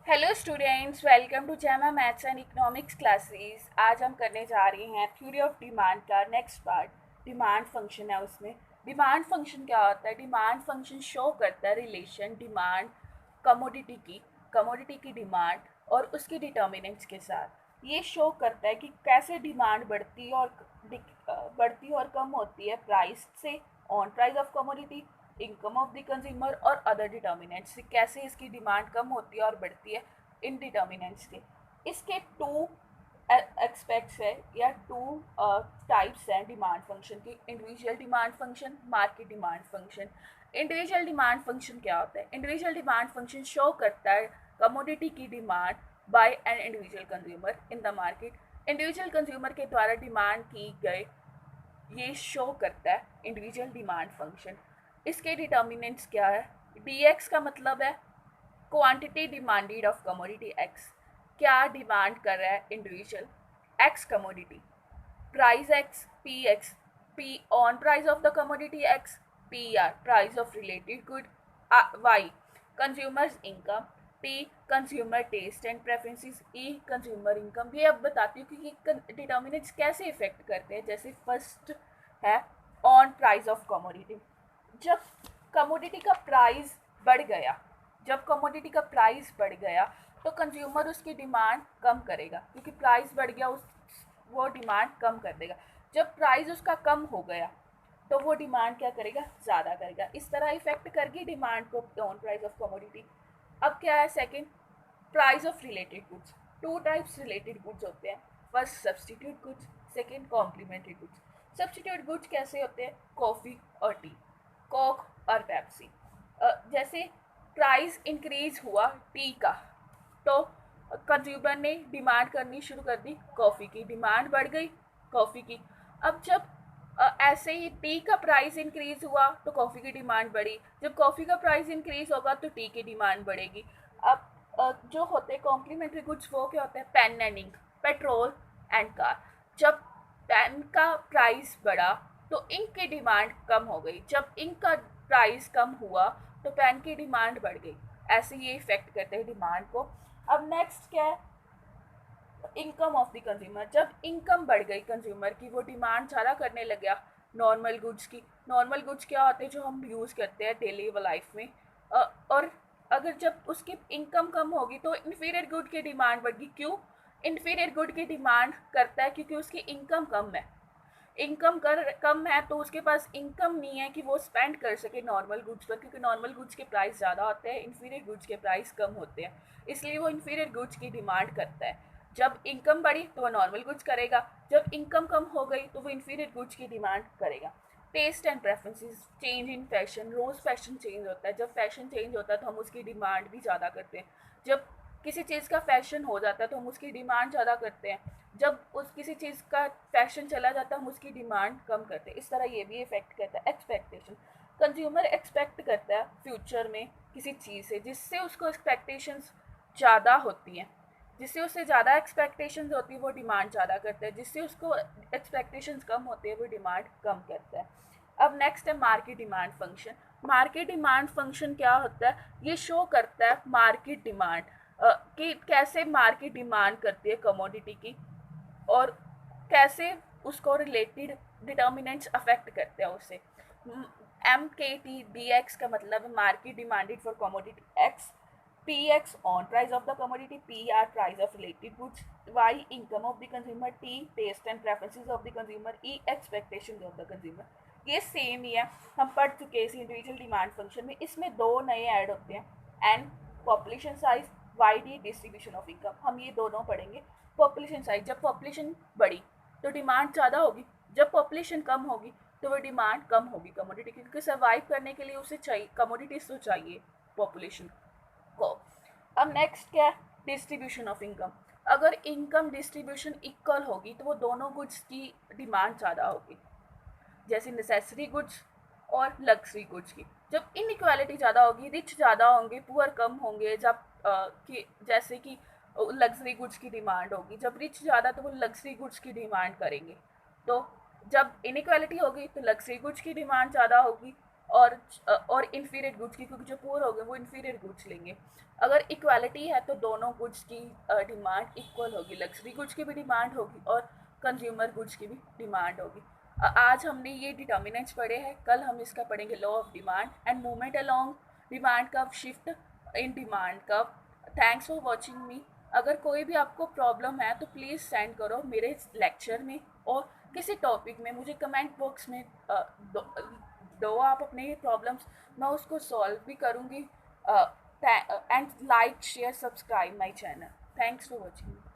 Hello students, welcome to जैमा maths and economics classes. आज हम करने जा रहे हैं थ्योरी ऑफ डिमांड का नेक्स्ट पार्ट। डिमांड फंक्शन है उसमें। डिमांड फंक्शन क्या होता है? डिमांड फंक्शन शो करता है रिलेशन डिमांड कमोडिटी की डिमांड और उसकी डिटर्मिनेंट्स के साथ। ये शो करता है कि कैसे डिमांड बढ़ती और कम होती है प्राइस से, on price of commodity, income of the consumer और अदर डिटर्मिनेंट्स से। कैसे इसकी डिमांड कम होती है और बढ़ती है इन डिटर्मिनेंट्स के। इसके टू एक्सपेक्ट्स है या टू टाइप्स हैं डिमांड फंक्शन की। Individual demand function, market demand function. Individual demand function क्या होता है? इंडिविजुअल डिमांड फंक्शन शो करता है कमोडिटी की demand by an individual consumer in the market. Individual consumer के द्वारा डिमांड की गए ये शो करता है इंडिविजुअल डिमांड फंक्शन। इसके डिटर्मिनेंट्स क्या है? डी एक्स का मतलब है quantity demanded of commodity X. क्या डिमांड कर रहा है individual X commodity? Price X, P on price of the commodity X, P R price of related good, Y consumer's income, T consumer taste and preferences, E consumer income. ये अब बताती हूँ कि ये डिटर्मिनेंट्स कैसे इफेक्ट करते हैं। जैसे फर्स्ट है ऑन प्राइस ऑफ कमोडिटी। जब कमोडिटी का प्राइस बढ़ गया जब कमोडिटी का प्राइस बढ़ गया तो कंज्यूमर उसकी डिमांड कम करेगा, क्योंकि प्राइस बढ़ गया वो डिमांड कम कर देगा। जब प्राइस उसका कम हो गया तो वो डिमांड क्या करेगा? ज़्यादा करेगा। इस तरह इफेक्ट करगी डिमांड को ऑन प्राइस ऑफ कमोडिटी। अब क्या है second? Price of related goods. Two types related goods होते हैं। First substitute goods, second complementary goods. Substitute goods कैसे होते हैं? कॉफ़ी और टी, कोक और पेप्सी। जैसे प्राइस इंक्रीज हुआ टी का तो कंज्यूमर ने डिमांड करनी शुरू कर दी कॉफ़ी की, डिमांड बढ़ गई कॉफ़ी की। अब जब ऐसे ही टी का प्राइस इंक्रीज हुआ तो कॉफ़ी की डिमांड बढ़ी। जब कॉफ़ी का प्राइस इंक्रीज होगा तो टी की डिमांड बढ़ेगी। अब जो होते हैं कॉम्प्लीमेंट्री गुड्स वो क्या होते हैं? Pen and ink, petrol and car. जब पेन का प्राइस बढ़ा तो इंक की डिमांड कम हो गई। जब इंक का प्राइस कम हुआ तो पेन की डिमांड बढ़ गई। ऐसे ये इफेक्ट करते हैं डिमांड को। अब नेक्स्ट क्या है? Income of the consumer. जब इनकम बढ़ गई कंज्यूमर की, वो डिमांड ज़्यादा करने लग गया नॉर्मल गुड्स की। नॉर्मल गुड्स क्या होते हैं? जो हम यूज़ करते हैं डेली लाइफ में। और अगर जब उसकी इनकम कम होगी तो इन्फीरियर गुड की डिमांड बढ़गी। क्यों इन्फीरियर गुड की डिमांड करता है? क्योंकि उसकी इनकम कम है। कम है तो उसके पास इनकम नहीं है कि वो स्पेंड कर सके नॉर्मल गुड्स पर, क्योंकि नॉर्मल गुड्स के प्राइस ज़्यादा होते हैं, इन्फीरियर गुड्स के प्राइस कम होते हैं। इसलिए वो इन्फीरियर गुड्स की डिमांड करता है। जब इनकम बढ़ी तो वो नॉर्मल गुड्स करेगा, जब इनकम कम हो गई तो वो इन्फीरियर गुड्स की डिमांड करेगा। Taste and preferences, change in fashion. रोज़ फैशन चेंज होता है। जब फैशन चेंज होता है तो हम उसकी डिमांड भी ज़्यादा करते हैं। जब किसी चीज़ का फैशन हो जाता है तो हम उसकी डिमांड ज़्यादा करते हैं। जब उस किसी चीज़ का फैशन चला जाता है हम उसकी डिमांड कम करते हैं। इस तरह ये भी इफेक्ट करता है। एक्सपेक्टेशन, कंज्यूमर एक्सपेक्ट करता है फ्यूचर में किसी चीज़ से जिससे उसको एक्सपेक्टेशंस ज़्यादा होती हैं। जिससे उससे ज़्यादा एक्सपेक्टेशंस होती है वो डिमांड ज़्यादा करता है। जिससे उसको एक्सपेक्टेशंस कम होती है वो डिमांड कम करता है। अब नेक्स्ट है market demand function. Market demand function क्या होता है? ये शो करता है मार्केट डिमांड कि कैसे मार्केट डिमांड करती है कमोडिटी की और कैसे उसको रिलेटेड डिटर्मिनेंट्स अफेक्ट करते हैं उससे। एम के टी डी एक्स का मतलब है market demanded for commodity X, P X on price of the commodity, P R price of related goods, Y income of the consumer, T taste and preferences of the consumer, E expectations of the consumer. ये same ही है, हम पढ़ चुके हैं इस individual demand function में। इसमें दो नए ऐड होते हैं, N population size, Y D distribution of income. हम ये दोनों पढ़ेंगे। पॉपुलेशन साइज, जब पॉपुलेशन बढ़ी तो डिमांड ज़्यादा होगी, जब पॉपुलेशन कम होगी तो वो डिमांड कम होगी कमोडिटी की, क्योंकि सर्वाइव करने के लिए उसे चाहिए कमोडिटीज तो चाहिए पॉपुलेशन को। अब नेक्स्ट क्या है? Distribution of income. अगर इनकम डिस्ट्रीब्यूशन इक्वल होगी तो वो दोनों गुड्स की डिमांड ज़्यादा होगी, जैसे नेसेसरी गुड्स और लग्जरी गुड्स की। जब इनइक्वालिटी ज़्यादा होगी, रिच ज़्यादा होंगे, पुअर कम होंगे। जब जैसे कि लग्जरी गुड्स की डिमांड होगी, जब रिच ज़्यादा तो वो लग्जरी गुड्स की डिमांड करेंगे। तो जब इनइक्वालिटी होगी तो लग्जरी गुड्स की डिमांड ज़्यादा होगी, और इन्फीरियर गुड्स की, क्योंकि जो पुअर हो गए वो इन्फीरियर गुड्स लेंगे। अगर इक्वालिटी है तो दोनों गुड्स की डिमांड इक्वल होगी, लग्जरी गुड्स की भी डिमांड होगी और कंज्यूमर गुड्स की भी डिमांड होगी। आज हमने ये डिटर्मिनेंट्स पढ़े हैं, कल हम इसका पढ़ेंगे law of demand and movement along demand curve, shift in demand curve. Thanks for watching मी। अगर कोई भी आपको प्रॉब्लम है तो प्लीज़ सेंड करो मेरे लेक्चर में और किसी टॉपिक में, मुझे कमेंट बॉक्स में दो आप अपने प्रॉब्लम्स, मैं उसको सॉल्व भी करूँगी। And like share subscribe my channel. Thanks for watching.